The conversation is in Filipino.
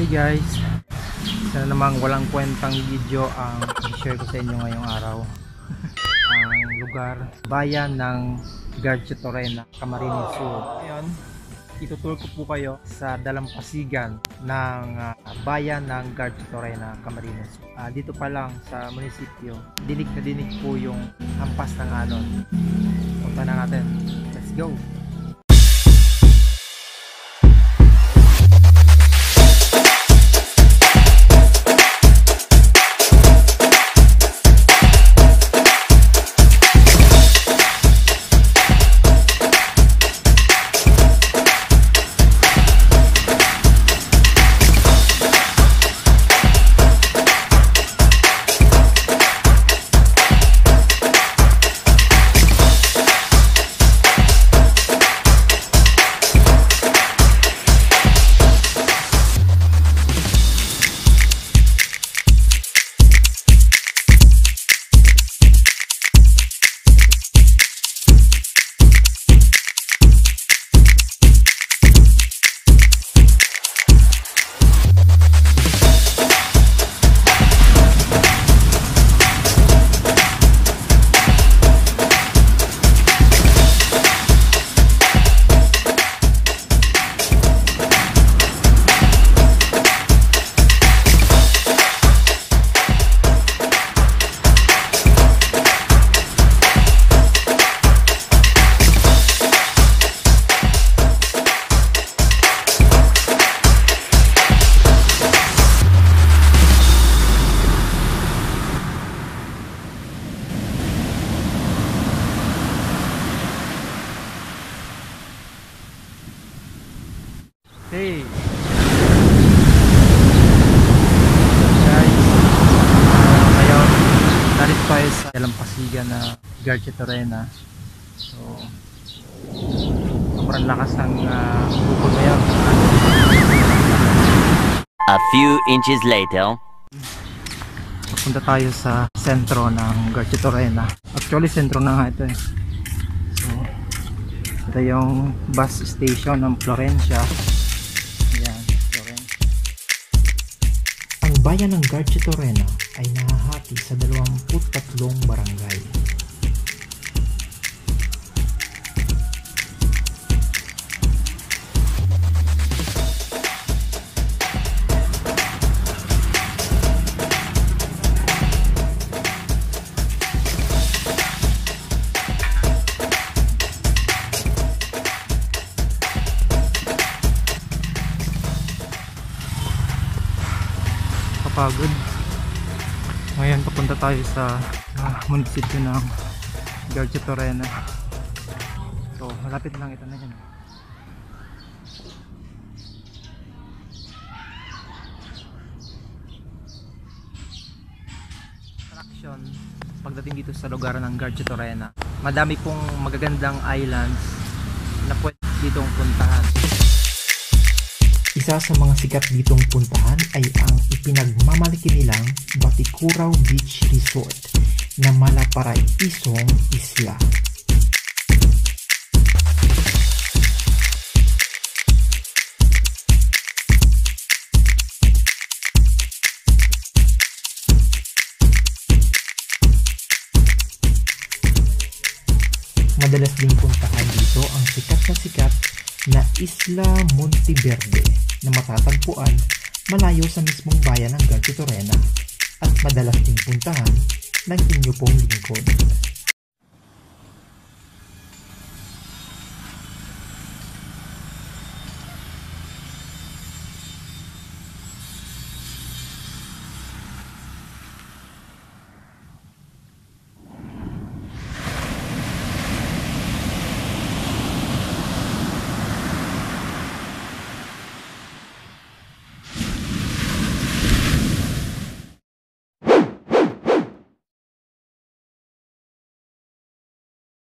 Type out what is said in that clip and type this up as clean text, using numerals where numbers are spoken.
Guys, sana namang walang kwentang video ang i-share ko sa inyo ngayong araw. Ang lugar, bayan ng Garchitorena, Camarines Sur. Ngayon, itutur ko po kayo sa dalampasigan ng bayan ng Garchitorena, Camarines Sur. Dito pa lang sa munisipyo, dinig na dinig po yung hampas ng alon. Punta na natin. Let's go! Hey guys, ngayon narito tayo sa dalampasigan na Garchitorena. So sobrang lakas ng bukol ngayon. A few inches later, Punta tayo sa sentro ng Garchitorena. Actually sentro na nga ito eh. So ito yung bus station ng Florencia. Ang bayan ng Garchitorena ay nahahati sa 23 barangay. Pagod. Ngayon papunta tayo sa munisipyo ng Garchitorena. So malapit lang, ito na yan. Attraction pagdating dito sa lugar ng Garchitorena, madami pong magagandang islands na pwede ditong puntahan. Isa sa mga sikat ditong puntahan ay ang ipinagmamalaki nilang Baticurao Beach Resort na Malaparaisong Isla. Madalas ding puntahan dito ang sikat na Isla Monteverde na matatagpuan malayo sa mismong bayan ng Garchitorena at madalas ding puntahan ng inyo pong lingkod.